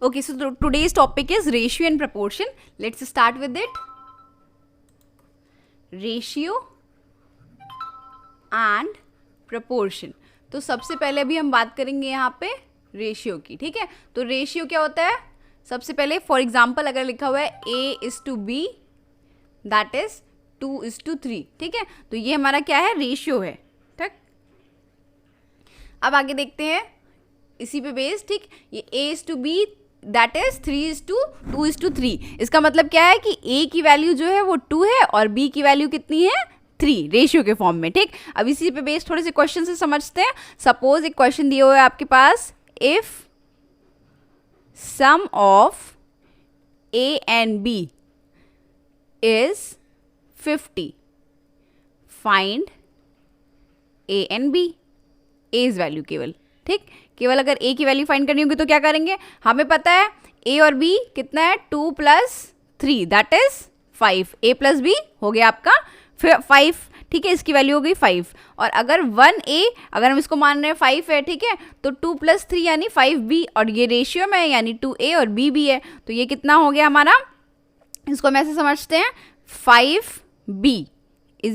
Okay, so today's topic is ratio and proportion. Let's start with it. Ratio and proportion. तो सबसे पहले अभी हम बात करेंगे यहाँ पे रेशियो की, ठीक है। तो रेशियो क्या होता है, सबसे पहले फॉर एग्जाम्पल अगर लिखा हुआ है A:B, दैट इज 2:3, ठीक है। तो ये हमारा क्या है, रेशियो है, ठीक। अब आगे देखते हैं इसी पे बेस, ठीक। ये A:B दैट इज 3:2:3। इसका मतलब क्या है कि A की वैल्यू जो है वो 2 है और B की वैल्यू कितनी है, 3, रेशियो के फॉर्म में, ठीक। अब इसी पे बेस थोड़े से क्वेश्चन से समझते हैं। सपोज एक क्वेश्चन दिया हुआ है आपके पास, if sum of A and B is 50, find A and B, as value केवल, ठीक। केवल अगर A की वैल्यू फाइंड करनी होगी तो क्या करेंगे, हमें पता है A और B कितना है, 2 + 3 दैट इज 5, A + B हो गया आपका 5, ठीक है। इसकी वैल्यू हो गई 5। और अगर 1A, अगर हम इसको मान रहे हैं 5 है, ठीक है, तो 2 + 3 यानी 5B, और ये रेशियो में है यानी 2A और B भी है, तो ये कितना हो गया हमारा, इसको हम ऐसे समझते हैं 5B =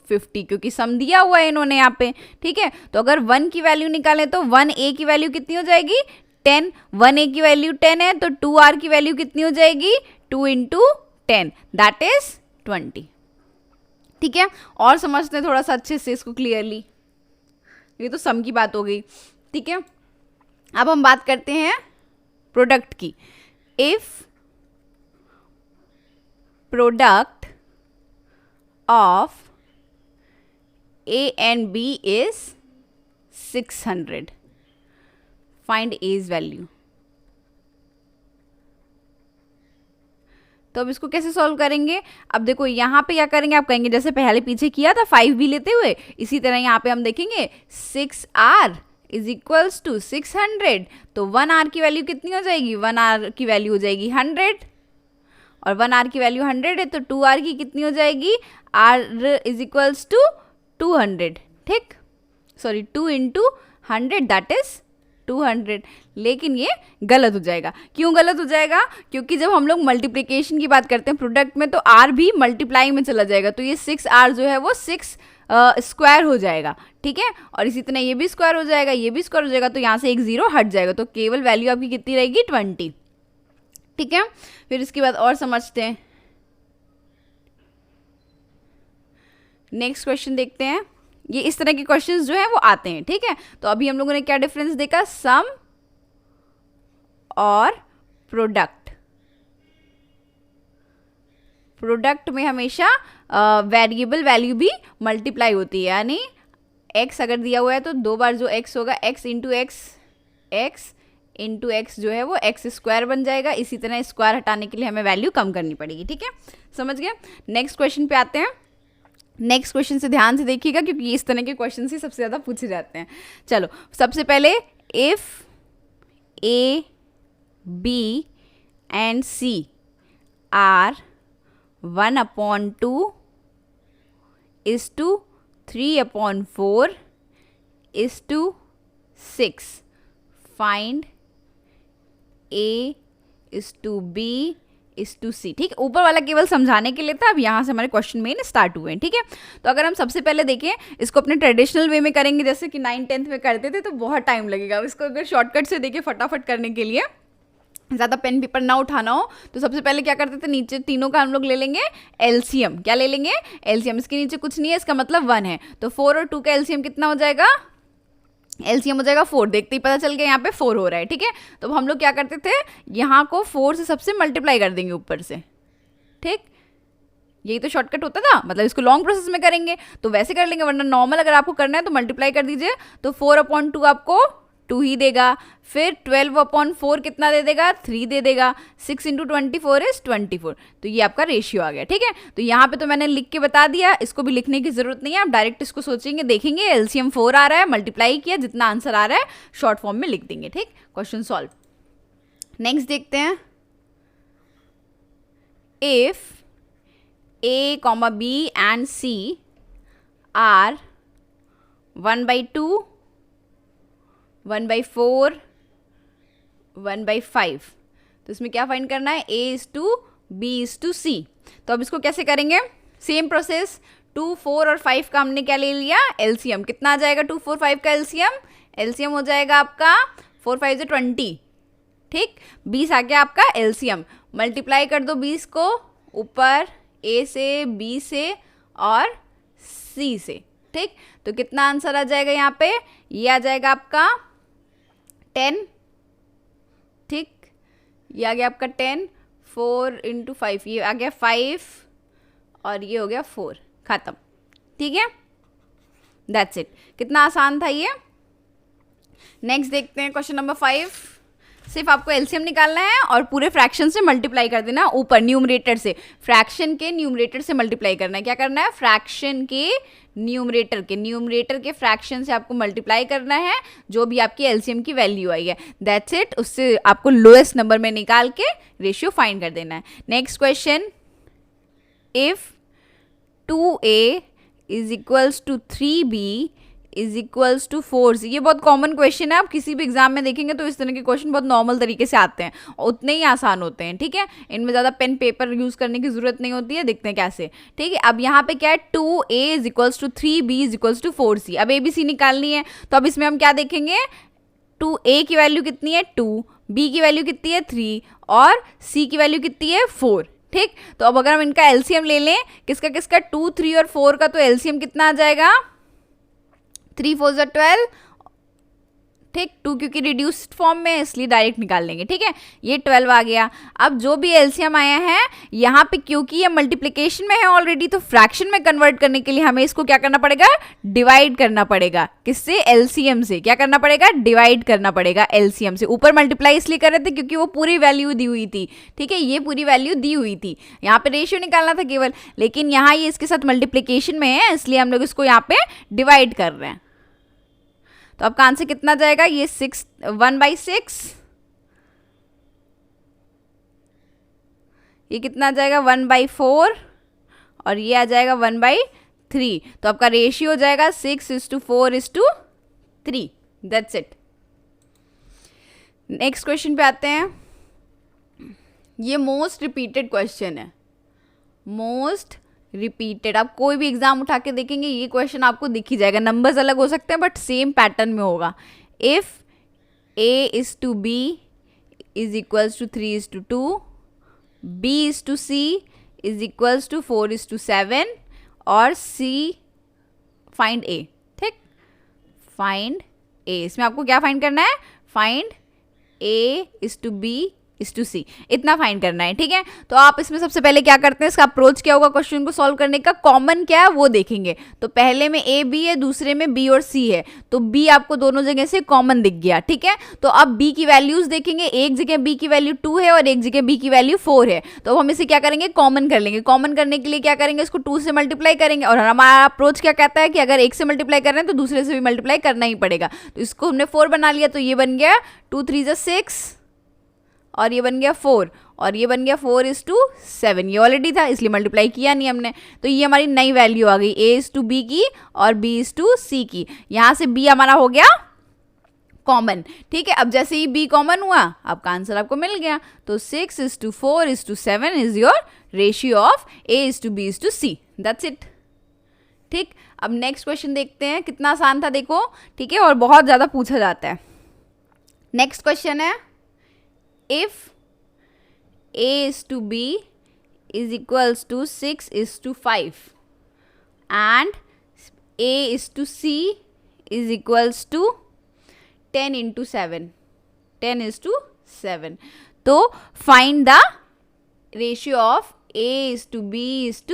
50, क्योंकि सम दिया हुआ है इन्होंने यहाँ पे, ठीक है। तो अगर 1 की वैल्यू निकालें तो 1A की वैल्यू कितनी हो जाएगी, 10, 1A की वैल्यू 10 है, तो 2R की वैल्यू कितनी हो जाएगी, 2 × 10 दैट इज 20, ठीक है। और समझते हैं थोड़ा सा अच्छे से इसको क्लियरली, ये तो सम की बात हो गई, ठीक है। अब हम बात करते हैं प्रोडक्ट की। If product of A and B is 600, find A's value. तो अब इसको कैसे सॉल्व करेंगे, अब देखो यहाँ पे क्या करेंगे, आप कहेंगे जैसे पहले पीछे किया था 5B लेते हुए, इसी तरह यहाँ पे हम देखेंगे 6R = 600, तो 1R की वैल्यू कितनी हो जाएगी, 1R की वैल्यू हो जाएगी 100, और 1R की वैल्यू 100 है, तो 2R की कितनी हो जाएगी, R = 200, ठीक, सॉरी 2 × 100 दैट इज 200। लेकिन ये गलत हो जाएगा। क्यों गलत हो जाएगा, क्योंकि जब हम लोग मल्टीप्लिकेशन की बात करते हैं प्रोडक्ट में, तो R भी मल्टीप्लाई में चला जाएगा, तो ये 6R जो है वो 6 स्क्वायर हो जाएगा, ठीक है। और इसी तरह ये भी स्क्वायर हो जाएगा, ये भी स्क्वायर हो जाएगा, तो यहाँ से एक 0 हट जाएगा, तो केवल वैल्यू आपकी कितनी रहेगी, 20, ठीक है। फिर इसके बाद और समझते हैं, नेक्स्ट क्वेश्चन देखते हैं। ये इस तरह के क्वेश्चंस जो हैं वो आते हैं, ठीक है। तो अभी हम लोगों ने क्या डिफरेंस देखा, सम और प्रोडक्ट। प्रोडक्ट में हमेशा वेरिएबल वैल्यू भी मल्टीप्लाई होती है, यानी x अगर दिया हुआ है तो 2 बार जो x होगा, x × x जो है वो x² बन जाएगा। इसी तरह स्क्वायर हटाने के लिए हमें वैल्यू कम करनी पड़ेगी, ठीक है, समझ गए। नेक्स्ट क्वेश्चन पे आते हैं। नेक्स्ट क्वेश्चन से ध्यान से देखिएगा, क्योंकि इस तरह के क्वेश्चन ही सबसे ज़्यादा पूछे जाते हैं। चलो सबसे पहले, if A, B and C are 1/2 = 3/4 = 6, find A = B = C, ठीक है। ऊपर वाला केवल समझाने के लिए था, अब यहाँ से हमारे क्वेश्चन मेन स्टार्ट हुए हैं, ठीक है। तो अगर हम सबसे पहले देखें, इसको अपने ट्रेडिशनल वे में करेंगे, जैसे कि 9th-10th में करते थे, तो बहुत टाइम लगेगा। इसको अगर शॉर्टकट से देखें फटाफट करने के लिए, ज़्यादा पेन पेपर ना उठाना हो, तो सबसे पहले क्या करते थे, नीचे तीनों का हम लोग ले लेंगे एलसीएम। क्या ले लेंगे, एलसीएम। इसके नीचे कुछ नहीं है, इसका मतलब 1 है, तो 4 और 2 का एलसीएम कितना हो जाएगा, एलसीएम हो जाएगा 4। देखते ही पता चल गया यहाँ पे 4 हो रहा है, ठीक है। तो हम लोग क्या करते थे, यहाँ को 4 से सबसे मल्टीप्लाई कर देंगे ऊपर से, ठीक। यही तो शॉर्टकट होता था, मतलब इसको लॉन्ग प्रोसेस में करेंगे तो वैसे कर लेंगे, वरना नॉर्मल अगर आपको करना है तो मल्टीप्लाई कर दीजिए, तो 4/2 आपको 2 ही देगा। फिर 12/4 कितना दे देगा, 3 दे देगा। 6 × 24 = 24, तो ये आपका रेशियो आ गया, ठीक है। तो यहाँ पे तो मैंने लिख के बता दिया, इसको भी लिखने की जरूरत नहीं है, आप डायरेक्ट इसको सोचेंगे, देखेंगे एलसीएम 4 आ रहा है, मल्टीप्लाई किया, जितना आंसर आ रहा है शॉर्ट फॉर्म में लिख देंगे, ठीक। Question solve. नेक्स्ट देखते हैं, if A, B and C are 1/2, 1/4, 1/5। तो इसमें क्या फाइंड करना है, A:B:C। तो अब इसको कैसे करेंगे, सेम प्रोसेस, 2, 4 और 5 का हमने क्या ले लिया, एलसीएम। कितना आ जाएगा 2, 4, 5 का एलसीएम, एलसीएम हो जाएगा आपका 4, 5 से 20, ठीक, 20 आ गया आपका एलसीएम। मल्टीप्लाई कर दो 20 को ऊपर ए से, बी से और सी से, ठीक। तो कितना आंसर आ जाएगा यहाँ पे, ये आ जाएगा आपका 10, ठीक, ये आ गया आपका 10, 4 × 5, ये आ गया 5 और ये हो गया 4, खत्म, ठीक है, दैट्स इट। कितना आसान था ये। नेक्स्ट देखते हैं क्वेश्चन नंबर 5। सिर्फ आपको एलसीएम निकालना है और पूरे फ्रैक्शन से मल्टीप्लाई कर देना, ऊपर न्यूमरेटर से, फ्रैक्शन के न्यूमरेटर से मल्टीप्लाई करना है। क्या करना है, फ्रैक्शन के न्यूमरेटर के फ्रैक्शन से आपको मल्टीप्लाई करना है, जो भी आपकी एलसीएम की वैल्यू आई है, दैट्स इट। उससे आपको लोएस्ट नंबर में निकाल के रेशियो फाइंड कर देना है। Next question, if 2a = 3b = 4c। ये बहुत कॉमन क्वेश्चन है, आप किसी भी एग्जाम में देखेंगे तो इस तरह के क्वेश्चन बहुत नॉर्मल तरीके से आते हैं और उतने ही आसान होते हैं, ठीक है, इनमें ज़्यादा पेन पेपर यूज करने की जरूरत नहीं होती है। देखते हैं कैसे, ठीक है। अब यहाँ पे क्या है, 2a = 3b = 4c। अब abc निकालनी है, तो अब इसमें हम क्या देखेंगे, 2a की वैल्यू कितनी है 2, b की वैल्यू कितनी है 3 और c की वैल्यू कितनी है 4, ठीक। तो अब अगर हम इनका एलसीएम ले लें, किसका किसका, 2, 3 और 4 का, तो एलसीएम कितना आ जाएगा, 3, 4 = 12, ठीक, 2 क्योंकि रिड्यूस्ड फॉर्म में इसलिए डायरेक्ट निकाल लेंगे, ठीक है, ये 12 आ गया। अब जो भी एलसीएम आया है यहाँ पे, क्योंकि ये मल्टीप्लिकेशन में है ऑलरेडी, तो फ्रैक्शन में कन्वर्ट करने के लिए हमें इसको क्या करना पड़ेगा, डिवाइड करना पड़ेगा। किससे, एलसीएम से। क्या करना पड़ेगा, डिवाइड करना पड़ेगा एलसीएम से। ऊपर मल्टीप्लाई इसलिए कर रहे थे क्योंकि वो पूरी वैल्यू दी हुई थी, ठीक है, ये पूरी वैल्यू दी हुई थी, यहाँ पे रेशियो निकालना था केवल, लेकिन यहाँ ये इसके साथ मल्टीप्लिकेशन में है, इसलिए हम लोग इसको यहाँ पे डिवाइड कर रहे हैं। तो अब आंसर कितना जाएगा, ये 1/6, ये कितना जाएगा 1/4 और ये आ जाएगा 1/3। तो आपका रेशियो हो जाएगा 6:4:3, दैट्स इट। नेक्स्ट क्वेश्चन पे आते हैं। ये मोस्ट रिपीटेड क्वेश्चन है, मोस्ट रिपीटेड। आप कोई भी एग्जाम उठा के देखेंगे ये क्वेश्चन आपको दिख ही जाएगा, नंबर्स अलग हो सकते हैं बट सेम पैटर्न में होगा। इफ A:B = 3:2, B:C = 4:7 और C फाइंड A, ठीक, फाइंड A। इसमें आपको क्या फाइंड करना है, फाइंड A:B:C, इतना फाइंड करना है, ठीक है। तो आप इसमें सबसे पहले क्या करते हैं, इसका अप्रोच क्या होगा क्वेश्चन को सॉल्व करने का, कॉमन क्या है वो देखेंगे। तो पहले में A B है, दूसरे में B और C है, तो B आपको दोनों जगह से कॉमन दिख गया, ठीक है। तो अब B की वैल्यूज देखेंगे, एक जगह B की वैल्यू 2 है और एक जगह B की वैल्यू 4 है, तो अब हम इसे क्या करेंगे, कॉमन कर लेंगे। कॉमन करने के लिए क्या करेंगे, इसको 2 से मल्टीप्लाई करेंगे, और हमारा अप्रोच क्या कहता है कि अगर एक से मल्टीप्लाई कर रहे हैं तो दूसरे से भी मल्टीप्लाई करना ही पड़ेगा। तो इसको हमने 4 बना लिया, तो ये बन गया 2 3 6 और ये बन गया 4 और ये बन गया 4:7, ये ऑलरेडी था इसलिए मल्टीप्लाई किया नहीं हमने। तो ये हमारी नई वैल्यू आ गई A:B की और B:C की। यहाँ से B हमारा हो गया कॉमन, ठीक है। अब जैसे ही B कॉमन हुआ, आपका आंसर आपको मिल गया। तो 6:4:7 is your ratio of A:B:C, that's it, ठीक। अब नेक्स्ट क्वेश्चन देखते हैं, कितना आसान था देखो, ठीक है, और बहुत ज़्यादा पूछा जाता है। नेक्स्ट क्वेश्चन है, if A:B = 6:5 and A:C = 10:7, तो find the ratio of A:B:C।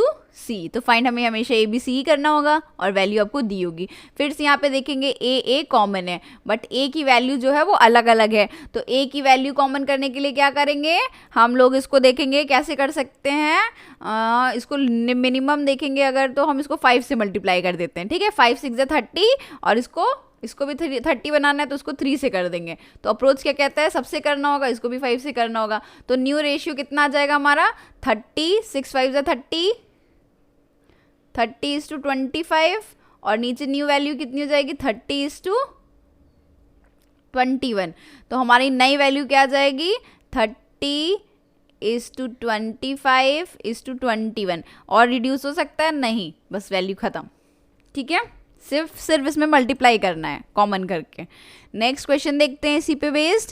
तो फाइंड हमें हमेशा ABC ही करना होगा और वैल्यू आपको दी होगी। फिर से यहाँ पे देखेंगे A कॉमन है, बट A की वैल्यू जो है वो अलग अलग है। तो A की वैल्यू कॉमन करने के लिए क्या करेंगे, हम लोग इसको देखेंगे कैसे कर सकते हैं, इसको मिनिमम देखेंगे अगर, तो हम इसको 5 से मल्टीप्लाई कर देते हैं, ठीक है। 5 6 30 और इसको भी 30 बनाना है तो उसको 3 से कर देंगे। तो अप्रोच क्या कहता है, सबसे करना होगा, इसको भी 5 से करना होगा। तो न्यू रेशियो कितना आ जाएगा हमारा 30, 6 5 30, 30:25 और नीचे न्यू वैल्यू कितनी हो जाएगी 30:25, 21। तो हमारी नई वैल्यू क्या आ जाएगी, 30:25:21। और रिड्यूस हो सकता है नहीं, बस वैल्यू खत्म। ठीक है, सिर्फ इसमें मल्टीप्लाई करना है कॉमन करके। नेक्स्ट क्वेश्चन देखते हैं इसी पे based.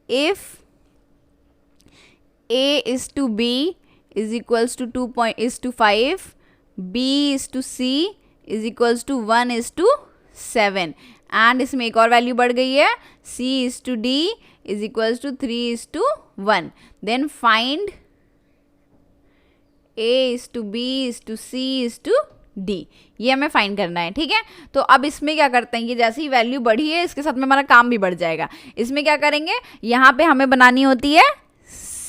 If a is to b is equals to 2:5, b is to c is equals to 1 is to 7, and इसमें एक और वैल्यू बढ़ गई है, c is to d is equals to 3 is to 1, then find a is to b is to c is to d। ये हमें find करना है। ठीक है, तो अब इसमें क्या करते हैं, ये जैसे ही वैल्यू बढ़ी है इसके साथ में हमारा काम भी बढ़ जाएगा। इसमें क्या करेंगे, यहाँ पे हमें बनानी होती है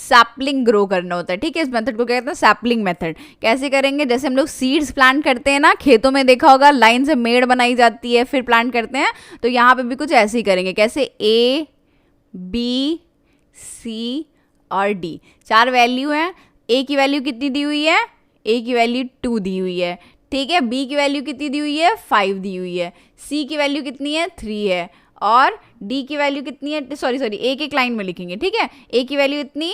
सैपलिंग, ग्रो करना होता है। ठीक है, इस मेथड को कहते हैं सैपलिंग मेथड। कैसे करेंगे, जैसे हम लोग सीड्स प्लांट करते हैं ना, खेतों में देखा होगा लाइन से मेड़ बनाई जाती है फिर प्लांट करते हैं, तो यहाँ पे भी कुछ ऐसे ही करेंगे। कैसे, A, B, C और D 4 वैल्यू हैं। A की वैल्यू कितनी दी हुई है, A की वैल्यू 2 दी हुई है। ठीक है, B की वैल्यू कितनी दी हुई है, 5 दी हुई है। C की वैल्यू कितनी है, 3 है। और D की वैल्यू कितनी है, सॉरी एक लाइन में लिखेंगे। ठीक है, A की वैल्यू इतनी,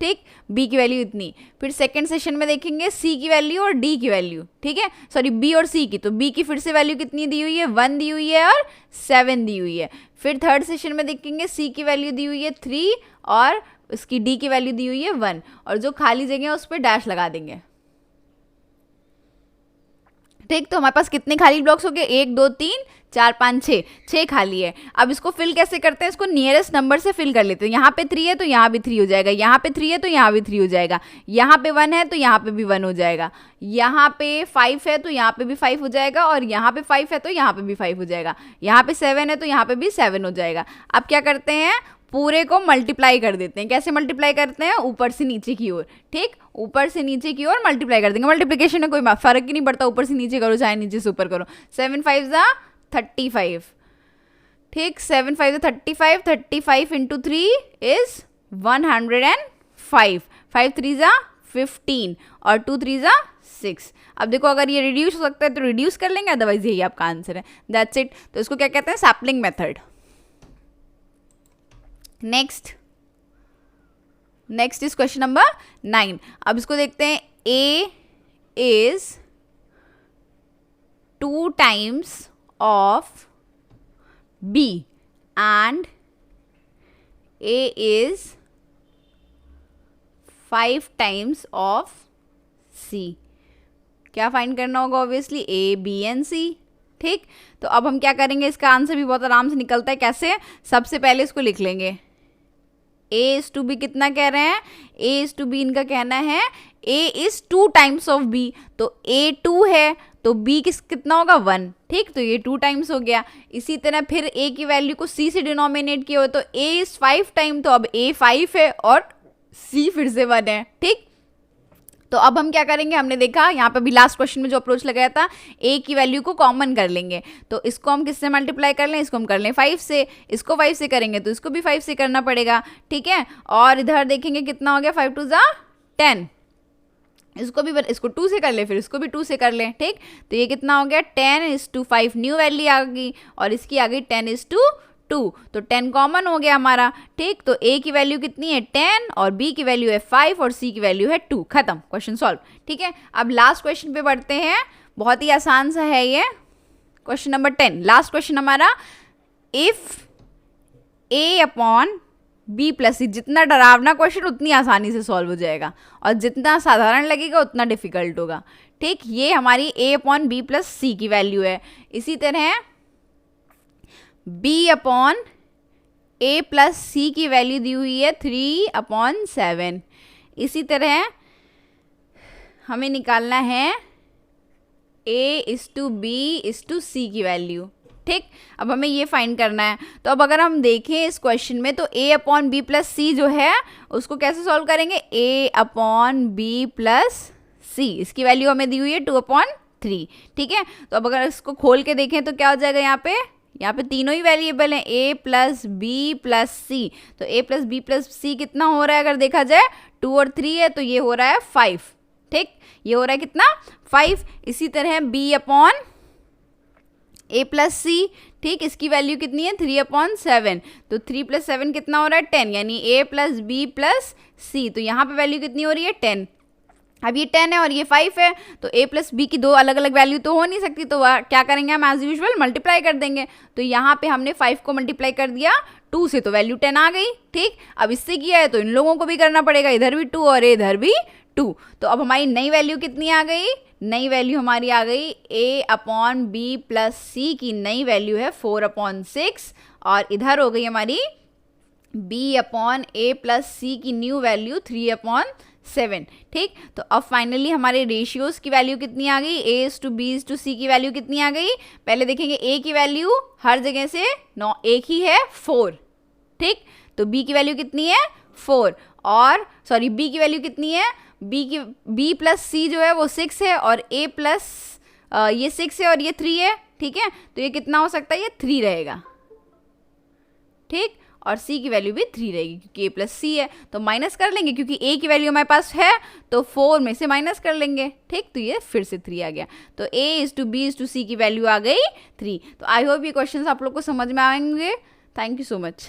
ठीक, B की वैल्यू इतनी। फिर सेकंड सेशन में देखेंगे C की वैल्यू और D की वैल्यू। ठीक है, सॉरी B और C की, तो B की फिर से वैल्यू कितनी दी हुई है, 1 दी हुई है और 7 दी हुई है। फिर थर्ड सेशन में देखेंगे C की वैल्यू दी हुई है 3 और उसकी D की वैल्यू दी हुई है 1, और जो खाली जगह है उस पर डैश लगा देंगे। ठीक, तो हमारे पास कितने खाली ब्लॉक्स हो गए, 1 2 3 4 5 6 खाली है। अब इसको फिल कैसे करते हैं, इसको नियरेस्ट नंबर से फिल कर लेते हैं। यहाँ पे 3 है तो यहाँ भी 3 हो जाएगा, यहाँ पे 3 है तो यहाँ भी 3 हो जाएगा, यहाँ पे 1 है तो यहाँ पे भी 1 हो जाएगा, यहाँ पे 5 है तो यहाँ पे भी 5 हो जाएगा, और यहाँ पे 5 है तो यहाँ पे भी 5 हो जाएगा, यहाँ पे 7 है तो यहाँ पे भी 7 हो जाएगा। अब क्या करते हैं, पूरे को मल्टीप्लाई कर देते हैं। कैसे मल्टीप्लाई करते हैं, ऊपर से नीचे की ओर। ठीक, ऊपर से नीचे की ओर मल्टीप्लाई कर देंगे। मल्टीप्लिकेशन में कोई फर्क ही नहीं पड़ता, ऊपर से नीचे करो चाहे नीचे से ऊपर करो। 7 5 35। ठीक, 7 5 35, 35 इंटू 3 इज 105, 5 3 15 और 2 3 6। अब देखो अगर ये रिड्यूस हो सकता है तो रिड्यूस कर लेंगे, अदरवाइज यही आपका आंसर है। That's it. तो इसको क्या कहते हैं, sapling method. Next is question number 9। अब इसको देखते हैं। A is 2 times of B and A is 5 times of C। क्या फाइंड करना होगा, obviously A, B and C। ठीक, तो अब हम क्या करेंगे, इसका आंसर भी बहुत आराम से निकलता है। कैसे, सबसे पहले इसको लिख लेंगे। A is to B कितना कह रहे हैं, A is to B इनका कहना है A is 2 times of B, तो A 2 है तो B कितना होगा, 1। ठीक, तो ये 2 टाइम्स हो गया। इसी तरह फिर A की वैल्यू को C से डिनोमिनेट किया हो तो A is 5 टाइम, तो अब A 5 है और C फिर से 1 है। ठीक, तो अब हम क्या करेंगे, हमने देखा यहाँ पे भी लास्ट क्वेश्चन में जो अप्रोच लगाया था, A की वैल्यू को कॉमन कर लेंगे। तो इसको हम किससे मल्टीप्लाई कर लें, इसको हम कर लें 5 से, इसको 5 से करेंगे तो इसको भी 5 से करना पड़ेगा। ठीक है, और इधर देखेंगे कितना हो गया, 5 2 10, इसको 2 से कर ले, फिर इसको भी 2 से कर लें। ठीक, तो ये कितना हो गया, 10:5 न्यू वैल्यू आ गई, और इसकी आ गई 10:2, तो 10 कॉमन हो गया हमारा। ठीक, तो A की वैल्यू कितनी है, 10, और B की वैल्यू है 5 और C की वैल्यू है 2। खत्म, क्वेश्चन सॉल्व। ठीक है, अब लास्ट क्वेश्चन पे बढ़ते हैं। बहुत ही आसान सा है ये, क्वेश्चन नंबर 10। लास्ट क्वेश्चन हमारा, if A upon B plus C। जितना डरावना क्वेश्चन उतनी आसानी से सॉल्व हो जाएगा, और जितना साधारण लगेगा उतना डिफिकल्ट होगा। ठीक, ये हमारी A upon B plus C की वैल्यू है। इसी तरह B upon A plus C की वैल्यू दी हुई है 3/7। इसी तरह हमें निकालना है A is to B is to C की वैल्यू। ठीक, अब हमें ये फाइंड करना है। तो अब अगर हम देखें इस क्वेश्चन में, तो A upon B plus C जो है उसको कैसे सॉल्व करेंगे, A upon B plus C, इसकी वैल्यू हमें दी हुई है 2/3। ठीक है, तो अब अगर इसको खोल के देखें तो क्या हो जाएगा, यहाँ पे तीनों ही वेरिएबल हैं, A plus B plus C। तो A plus B plus C कितना हो रहा है, अगर देखा जाए 2 और 3 है तो ये हो रहा है 5। ठीक, ये हो रहा है कितना, 5। इसी तरह B अपॉन a प्लस सी, ठीक, इसकी वैल्यू कितनी है 3/7, तो 3 + 7 कितना हो रहा है 10, यानी a प्लस बी प्लस सी, तो यहाँ पे वैल्यू कितनी हो रही है 10। अब ये 10 है और ये 5 है, तो a प्लस बी की दो अलग अलग वैल्यू तो हो नहीं सकती, तो क्या करेंगे हम एज यूजुअल मल्टीप्लाई कर देंगे। तो यहाँ पे हमने 5 को मल्टीप्लाई कर दिया 2 से, तो वैल्यू 10 आ गई, ठीक। अब इससे किया है तो इन लोगों को भी करना पड़ेगा, इधर भी 2 और इधर भी 2, तो अब हमारी नई वैल्यू कितनी आ गई, नई वैल्यू हमारी आ गई a/b प्लस सी की नई वैल्यू है 4/6, और इधर हो गई हमारी b/a प्लस सी की न्यू वैल्यू 3/7, ठीक। तो अब फाइनली हमारे रेशियोज की वैल्यू कितनी आ गई, a/b/c की वैल्यू कितनी आ गई, पहले देखेंगे a की वैल्यू हर जगह से एक ही है 4, ठीक, तो b की वैल्यू कितनी है 4, और सॉरी b की वैल्यू कितनी है, b प्लस c जो है वो 6 है, और a प्लस ये 6 है और ये 3 है, ठीक है, तो ये कितना हो सकता है, ये 3 रहेगा, ठीक, और c की वैल्यू भी 3 रहेगी क्योंकि a प्लस सी है, तो माइनस कर लेंगे क्योंकि a की वैल्यू हमारे पास है, तो 4 में से माइनस कर लेंगे, ठीक, तो ये फिर से 3 आ गया, तो a/b/c की वैल्यू आ गई 3। तो आई होप ये क्वेश्चन आप लोग को समझ में आएंगे। Thank you so much.